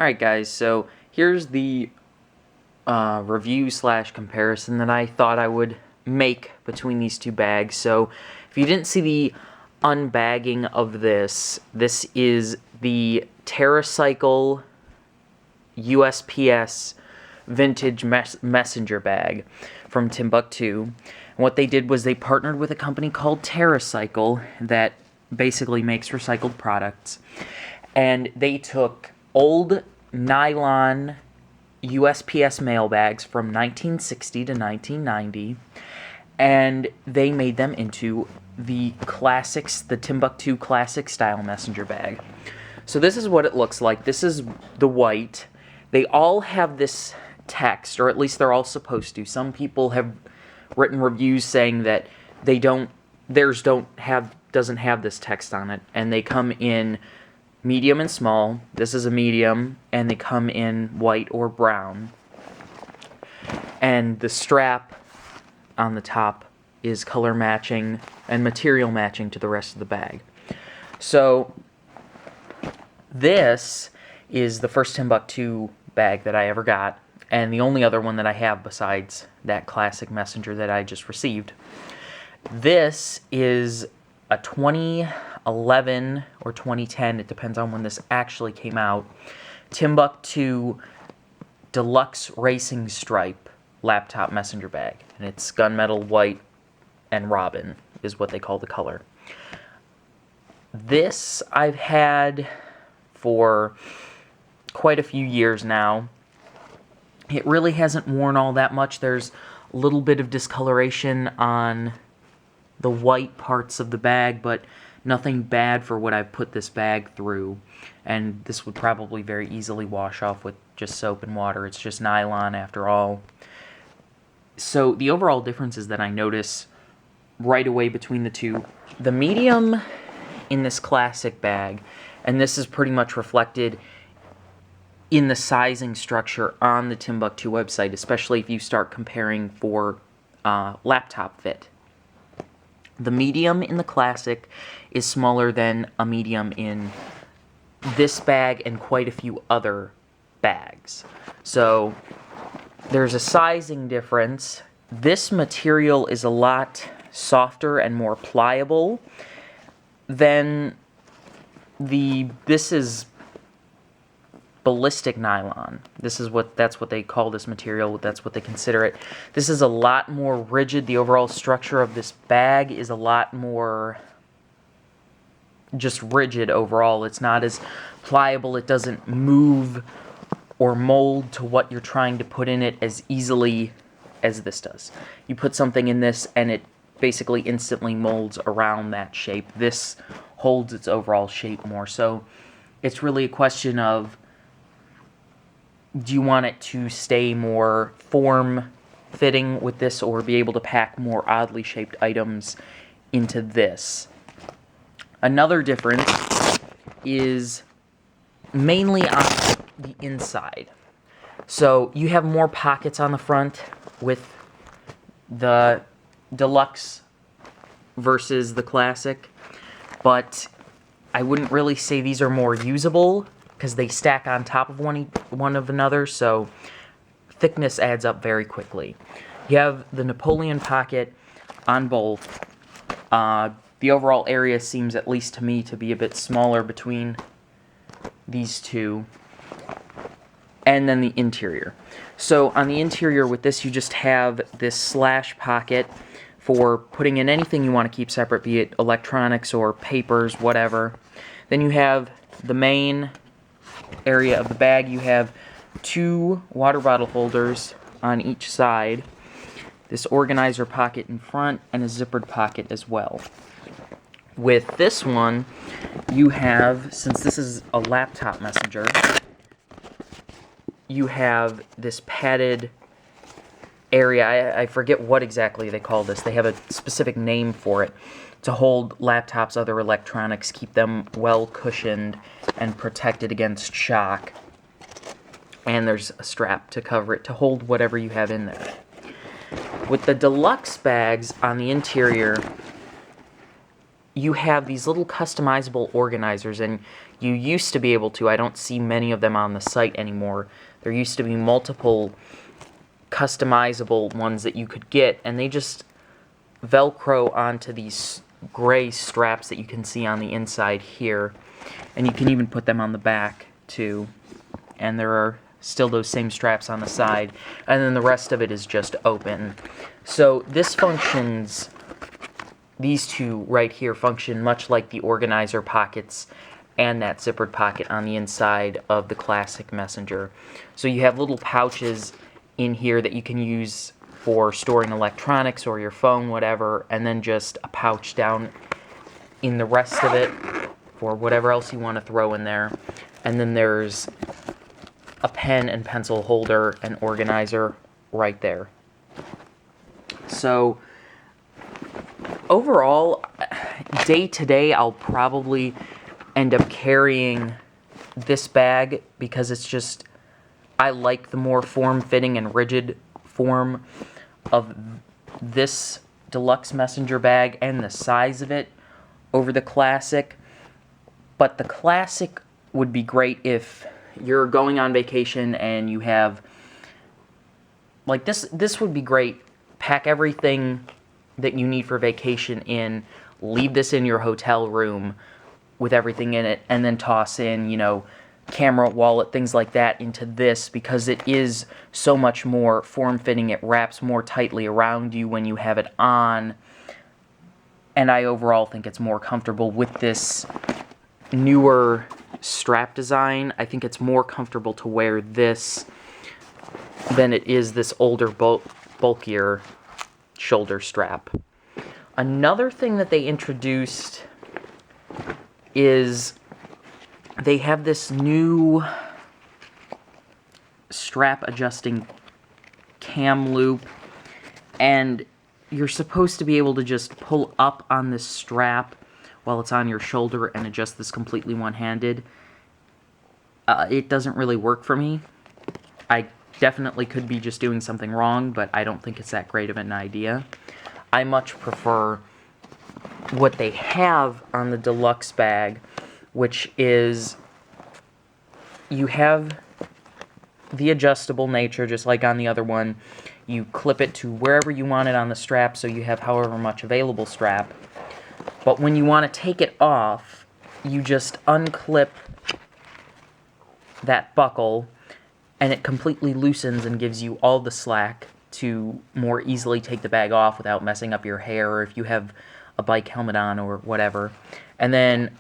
Alright guys, so here's the review slash comparison that I thought I would make between these two bags. So if you didn't see the unbagging of this, this is the Terracycle USPS vintage messenger bag from Timbuk2. And what they did was they partnered with a company called Terracycle that basically makes recycled products, and they took old nylon USPS mail bags from 1960 to 1990, and they made them into the classics, the Timbuk2 classic style messenger bag. So this is what it looks like. This is the white. They all have this text, or at least they're all supposed to. Some people have written reviews saying that theirs doesn't have this text on it, and they come in medium and small. This is a medium, and they come in white or brown. And the strap on the top is color matching and material matching to the rest of the bag. So this is the first Timbuk2 bag that I ever got, and the only other one that I have besides that classic messenger that I just received. This is a 2011 or 2010, it depends on when this actually came out, Timbuk2 Deluxe Racing Stripe laptop messenger bag. And it's gunmetal white and robin is what they call the color. This I've had for quite a few years now. It really hasn't worn all that much. There's a little bit of discoloration on the white parts of the bag, but nothing bad for what I've put this bag through. And this would probably very easily wash off with just soap and water. It's just nylon after all. So the overall differences that I notice right away between the two, the medium in this classic bag, and this is pretty much reflected in the sizing structure on the Timbuk2 website, especially if you start comparing for laptop fit. The medium in the classic is smaller than a medium in this bag and quite a few other bags. So there's a sizing difference. This material is a lot softer and more pliable than this is ballistic nylon. That's what they call this material. That's what they consider it. This is a lot more rigid. The overall structure of this bag is a lot more just rigid overall. It's not as pliable. It doesn't move or mold to what you're trying to put in it as easily as this does. You put something in this and it basically instantly molds around that shape. This holds its overall shape more. So it's really a question of, do you want it to stay more form-fitting with this, or be able to pack more oddly shaped items into this? Another difference is mainly on the inside. So you have more pockets on the front with the Deluxe versus the Classic, but I wouldn't really say these are more usable, because they stack on top of one of another, so thickness adds up very quickly. You have the Napoleon pocket on both. The overall area seems, at least to me, to be a bit smaller between these two. And then the interior. So on the interior with this, you just have this slash pocket for putting in anything you want to keep separate, be it electronics or papers, whatever. Then you have the main area of the bag. You have two water bottle holders on each side, this organizer pocket in front, and a zippered pocket as well. With this one, you have, since this is a laptop messenger, you have this padded area. I forget what exactly they call this. They have a specific name for it, to hold laptops, other electronics, keep them well cushioned and protected against shock. And there's a strap to cover it to hold whatever you have in there. With the Deluxe bags on the interior, you have these little customizable organizers, and You used to be able to, I don't see many of them on the site anymore. There used to be multiple customizable ones that you could get, and they just Velcro onto these gray straps that you can see on the inside here. And you can even put them on the back too. And there are still those same straps on the side. And then the rest of it is just open. So this functions, these two right here function much like the organizer pockets and that zippered pocket on the inside of the classic Messenger. So you have little pouches in here that you can use for storing electronics or your phone, whatever, and then just a pouch down in the rest of it for whatever else you want to throw in there. And then there's a pen and pencil holder and organizer right there. So overall, day to day, I'll probably end up carrying this bag because it's just, I like the more form-fitting and rigid form of this deluxe messenger bag and the size of it over the classic. But the classic would be great if you're going on vacation and you have, like this would be great. Pack everything that you need for vacation in, leave this in your hotel room with everything in it, and then toss in, you know, camera, wallet, things like that into this, because it is so much more form-fitting. It wraps more tightly around you when you have it on, and I overall think it's more comfortable with this newer strap design. I think it's more comfortable to wear this than it is this older, bulkier shoulder strap. Another thing that they introduced is they have this new strap adjusting cam loop, and you're supposed to be able to just pull up on this strap while it's on your shoulder and adjust this completely one-handed. It doesn't really work for me. I definitely could be just doing something wrong, but I don't think it's that great of an idea. I much prefer what they have on the deluxe bag, which is you have the adjustable nature just like on the other one. You clip it to wherever you want it on the strap, so you have however much available strap. But when you want to take it off, you just unclip that buckle, and it completely loosens and gives you all the slack to more easily take the bag off without messing up your hair, or if you have a bike helmet on or whatever. And then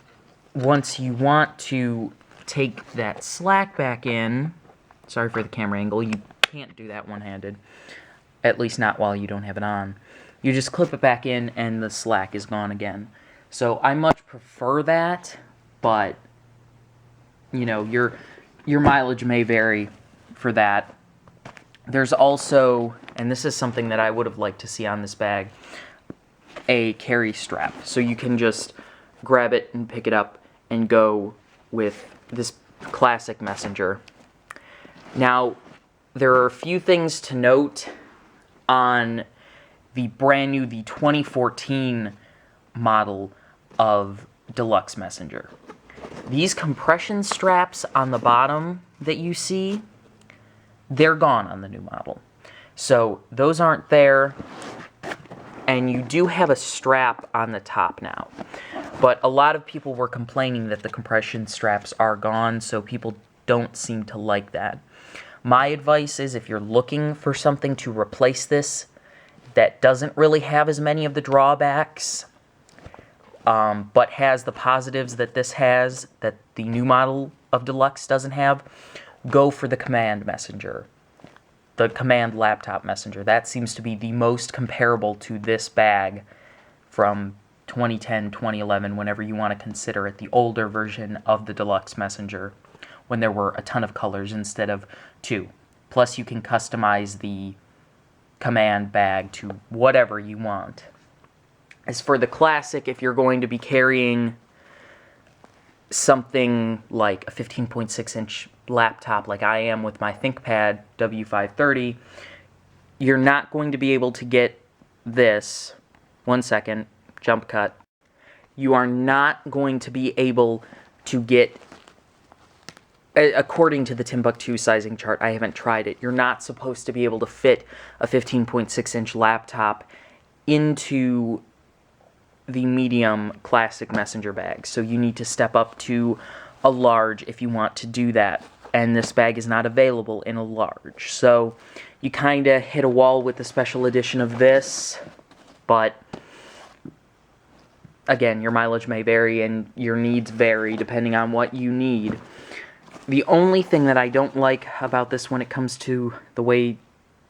once you want to take that slack back in, sorry for the camera angle, you can't do that one-handed, at least not while you don't have it on. You just clip it back in and the slack is gone again. So I much prefer that, but you know, your mileage may vary for that. There's also, and this is something that I would have liked to see on this bag, a carry strap. So you can just grab it and pick it up and go with this classic messenger. Now, there are a few things to note on the brand new, the 2014 model of Deluxe Messenger. These compression straps on the bottom that you see, they're gone on the new model. So those aren't there, and you do have a strap on the top now. But a lot of people were complaining that the compression straps are gone, so people don't seem to like that. My advice is, if you're looking for something to replace this that doesn't really have as many of the drawbacks, but has the positives that this has, that the new model of Deluxe doesn't have, go for the Command Messenger. The Command Laptop Messenger. That seems to be the most comparable to this bag from 2010, 2011, whenever you want to consider it the older version of the Deluxe Messenger, when there were a ton of colors instead of 2. Plus, you can customize the Command bag to whatever you want. As for the Classic, if you're going to be carrying something like a 15.6-inch laptop like I am with my ThinkPad W530, you're not going to be able to get this. One second, jump cut. You are not going to be able to get according to the Timbuk2 sizing chart, I haven't tried it, you're not supposed to be able to fit a 15.6-inch laptop into the medium classic messenger bag. So you need to step up to a large if you want to do that. And this bag is not available in a large. So you kind of hit a wall with the special edition of this, but again, your mileage may vary and your needs vary depending on what you need. The only thing that I don't like about this when it comes to the way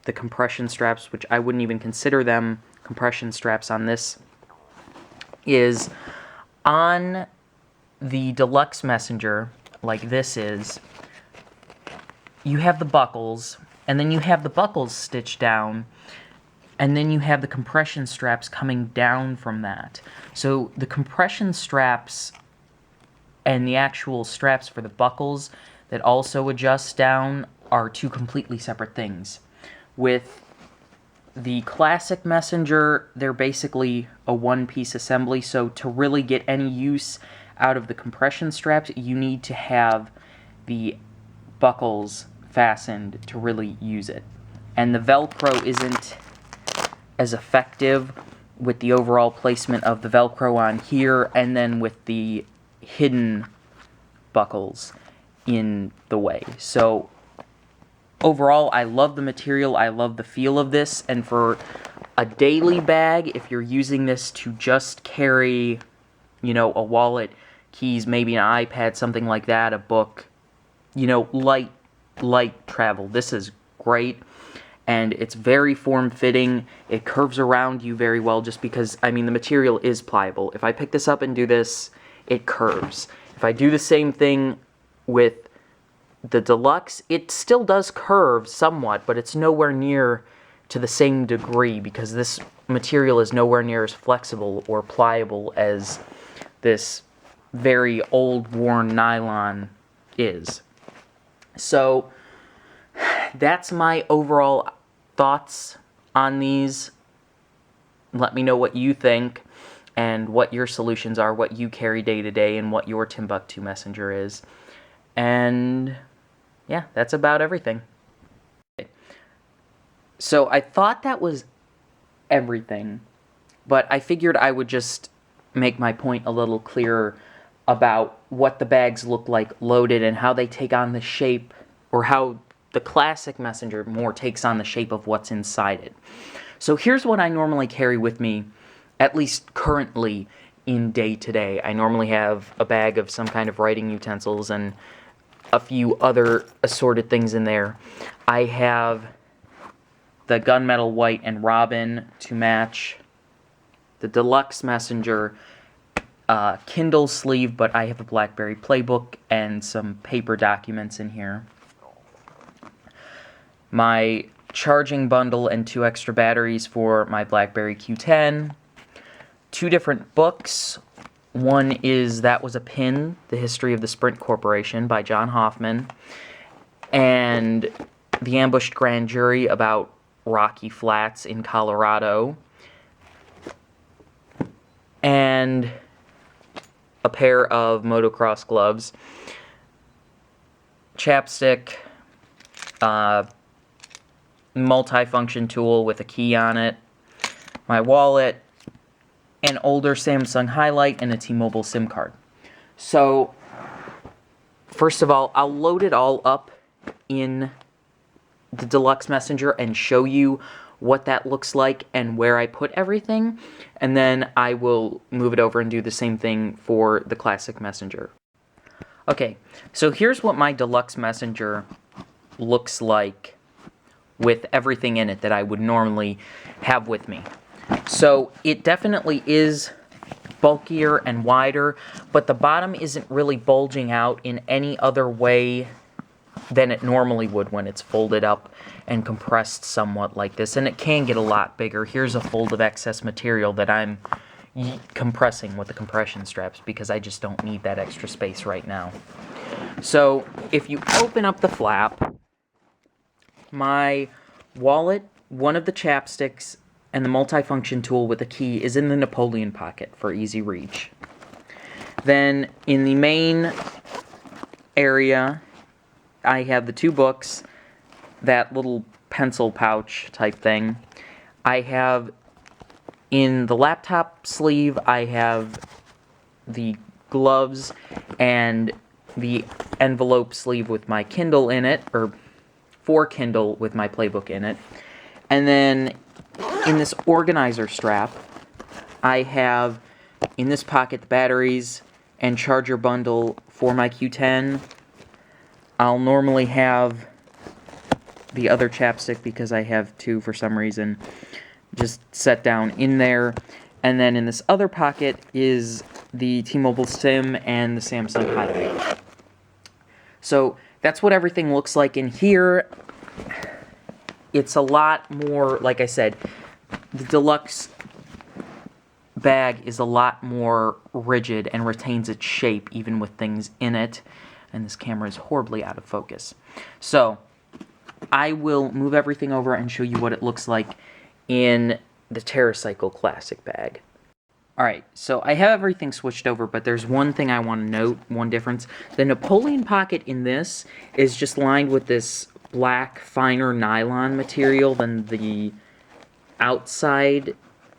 the compression straps, which I wouldn't even consider them compression straps on this, is on the Deluxe Messenger, like this is, you have the buckles, and then you have the buckles stitched down, and then you have the compression straps coming down from that. So the compression straps and the actual straps for the buckles that also adjust down are two completely separate things. With the classic messenger, they're basically a one-piece assembly, so to really get any use out of the compression straps, you need to have the buckles fastened to really use it. And the Velcro isn't as effective with the overall placement of the Velcro on here, and then with the hidden buckles in the way. So overall, I love the material, I love the feel of this, and for a daily bag, if you're using this to just carry, you know, a wallet, keys, maybe an iPad, something like that, a book, you know, light travel, this is great. And it's very form-fitting. It curves around you very well just because, I mean, the material is pliable. If I pick this up and do this, it curves. If I do the same thing with the Deluxe, it still does curve somewhat, but it's nowhere near to the same degree because this material is nowhere near as flexible or pliable as this very old, worn nylon is. So that's my overall thoughts on these. Let me know what you think and what your solutions are, what you carry day to day, and what your Timbuk2 messenger is. And yeah, that's about everything. So I thought that was everything, but I figured I would just make my point a little clearer about what the bags look like loaded and how they take on the shape, or how the classic messenger more takes on the shape of what's inside it. So here's what I normally carry with me, at least currently in day-to-day. I normally have a bag of some kind of writing utensils and a few other assorted things in there. I have the gunmetal white and robin to match, the Deluxe messenger, Kindle sleeve, but I have a BlackBerry playbook and some paper documents in here. My charging bundle and 2 extra batteries for my BlackBerry Q10. 2 different books. One is That Was a Pin, The History of the Sprint Corporation by John Hoffman, and The Ambushed Grand Jury about Rocky Flats in Colorado, and a pair of motocross gloves, chapstick, multi-function tool with a key on it, my wallet, an older Samsung Highlight, and a T-Mobile SIM card. So, first of all, I'll load it all up in the Deluxe Messenger and show you what that looks like and where I put everything, and then I will move it over and do the same thing for the Classic Messenger. Okay, so here's what my Deluxe Messenger looks like with everything in it that I would normally have with me. So it definitely is bulkier and wider, but the bottom isn't really bulging out in any other way than it normally would when it's folded up and compressed somewhat like this, and it can get a lot bigger. Here's a fold of excess material that I'm compressing with the compression straps because I just don't need that extra space right now. So if you open up the flap, my wallet, one of the chapsticks, and the multifunction tool with a key is in the Napoleon pocket for easy reach. Then in the main area, I have the 2 books, that little pencil pouch type thing. I have, in the laptop sleeve, I have the gloves and the envelope sleeve with my Kindle in it, or for Kindle with my playbook in it. And then in this organizer strap, I have in this pocket the batteries and charger bundle for my Q10. I'll normally have the other chapstick, because I have 2 for some reason, just set down in there. And then in this other pocket is the T-Mobile SIM and the Samsung Highlight. So that's what everything looks like in here. It's a lot more, like I said, the D-Lux bag is a lot more rigid and retains its shape even with things in it. And this camera is horribly out of focus. So I will move everything over and show you what it looks like in the Terracycle Classic bag. Alright, so I have everything switched over, but there's one thing I want to note, one difference. The Napoleon pocket in this is just lined with this black, finer nylon material than the outside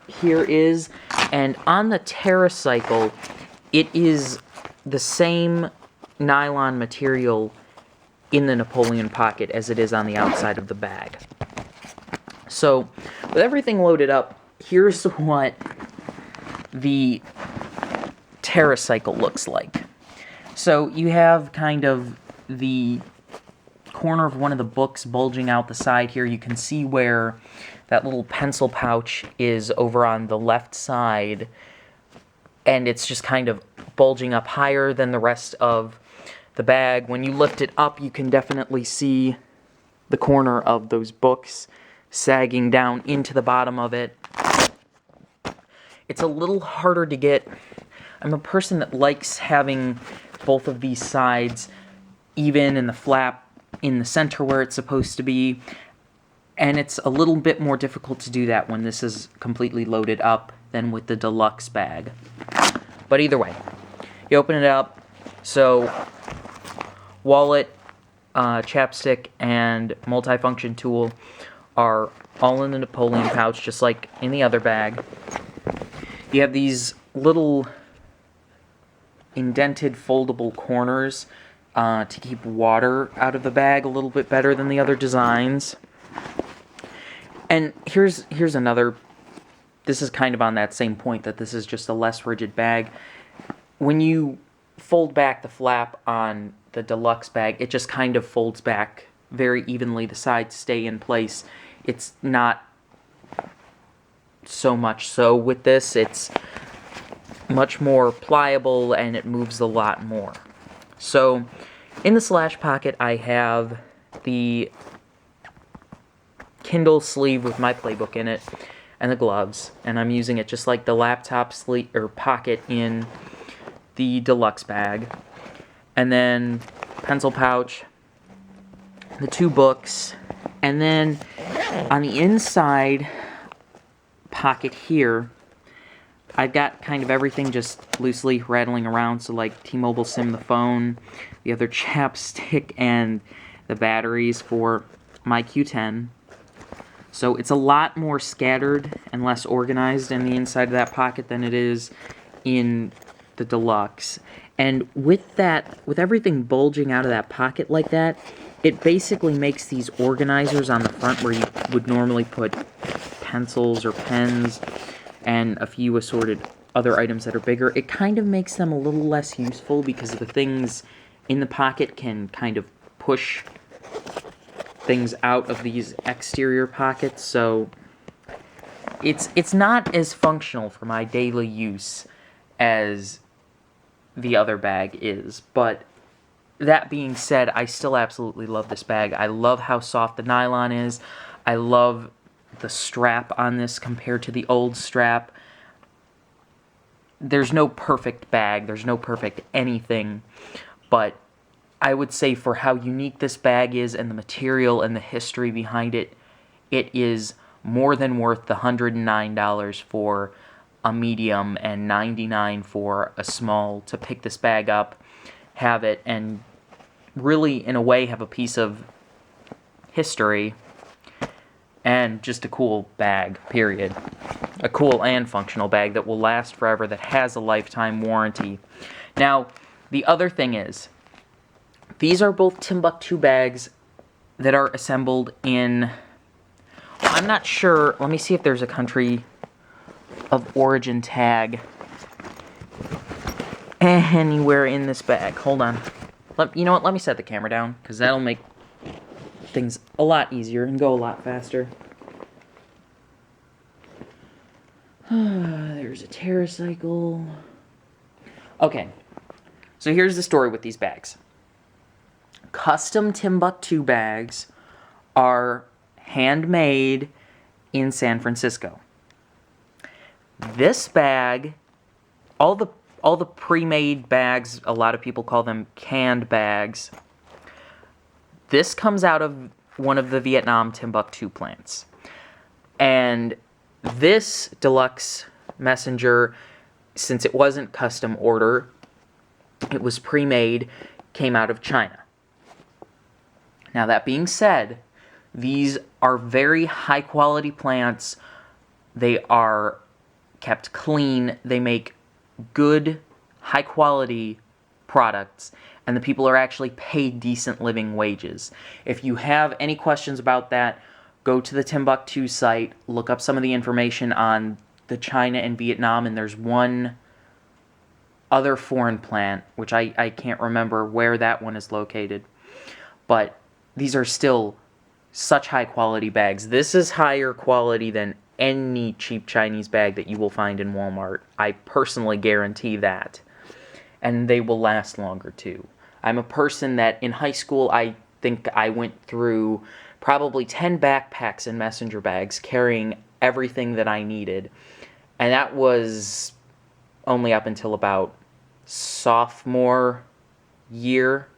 here is. And on the Terracycle, it is the same nylon material in the Napoleon pocket as it is on the outside of the bag. So, with everything loaded up, here's what the Terracycle looks like. So, you have kind of the corner of one of the books bulging out the side here. You can see where that little pencil pouch is over on the left side, and it's just kind of bulging up higher than the rest of the bag. When you lift it up, you can definitely see the corner of those books sagging down into the bottom of it. It's a little harder to get. I'm a person that likes having both of these sides even and the flap in the center where it's supposed to be, and it's a little bit more difficult to do that when this is completely loaded up than with the D-Lux bag. But either way, you open it up, so wallet, chapstick, and multifunction tool are all in the Napoleon pouch, just like in the other bag. You have these little indented foldable corners to keep water out of the bag a little bit better than the other designs. And here's another, this is kind of on that same point, that this is just a less rigid bag. When you fold back the flap on the D-Lux bag, it just kind of folds back very evenly. The sides stay in place. It's not so much so with this. It's much more pliable and it moves a lot more. So in the slash pocket, I have the Kindle sleeve with my playbook in it and the gloves, and I'm using it just like the laptop sleeve or pocket in the D-Lux bag. And then pencil pouch, the 2 books, and then on the inside pocket here, I've got kind of everything just loosely rattling around, so like T-Mobile SIM, the phone, the other chapstick, and the batteries for my Q10. So it's a lot more scattered and less organized in the inside of that pocket than it is in the D-Lux. And with that, with everything bulging out of that pocket like that, it basically makes these organizers on the front where you would normally put pencils or pens and a few assorted other items that are bigger, it kind of makes them a little less useful because the things in the pocket can kind of push things out of these exterior pockets, so it's not as functional for my daily use as the other bag is. But that being said, I still absolutely love this bag. I love how soft the nylon is. I love the strap on this compared to the old strap. There's no perfect bag, there's no perfect anything, but I would say for how unique this bag is and the material and the history behind it, it is more than worth the $109 for a medium and $99 for a small to pick this bag up, have it, and really, in a way, have a piece of history and just a cool bag, period. A cool and functional bag that will last forever, that has a lifetime warranty. Now, the other thing is, these are both Timbuk2 bags that are assembled in, I'm not sure, let me see if there's a country of origin tag anywhere in this bag. Hold on. You know what, let me set the camera down, because that'll make things a lot easier and go a lot faster. There's a Terracycle. Okay, so here's the story with these bags. Custom Timbuk2 bags are handmade in San Francisco. This bag, all the pre-made bags, a lot of people call them canned bags. This comes out of one of the Vietnam Timbuk2 plants. And this D-Lux messenger, since it wasn't custom order, it was pre-made, came out of China. Now, that being said, these are very high quality plants. They are kept clean. They make good, high quality products, and the people are actually paid decent living wages. If you have any questions about that, go to the Timbuk2 site, look up some of the information on the China and Vietnam, and there's one other foreign plant, which I can't remember where that one is located, but these are still such high quality bags. This is higher quality than any cheap Chinese bag that you will find in Walmart. I personally guarantee that. And they will last longer too. I'm a person that in high school, I think I went through probably 10 backpacks and messenger bags carrying everything that I needed. And that was only up until about sophomore year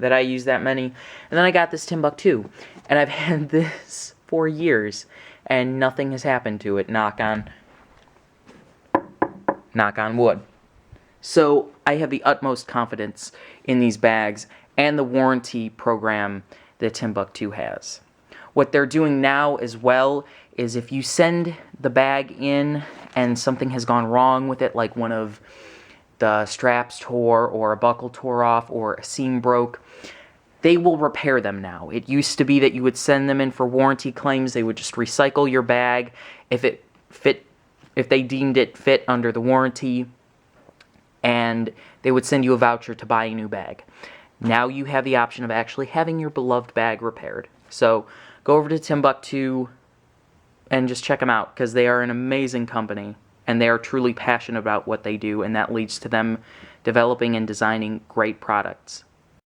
that I used that many. And then I got this Timbuk2, and I've had this for years, and nothing has happened to it, knock on wood. So I have the utmost confidence in these bags and the warranty program that Timbuk2 has. What they're doing now as well is if you send the bag in and something has gone wrong with it, like one of the straps tore or a buckle tore off or a seam broke, they will repair them now. It used to be that you would send them in for warranty claims. They would just recycle your bag if they deemed it fit under the warranty, and they would send you a voucher to buy a new bag. Now you have the option of actually having your beloved bag repaired. So go over to Timbuk2 and just check them out, because they are an amazing company, and they are truly passionate about what they do, and that leads to them developing and designing great products.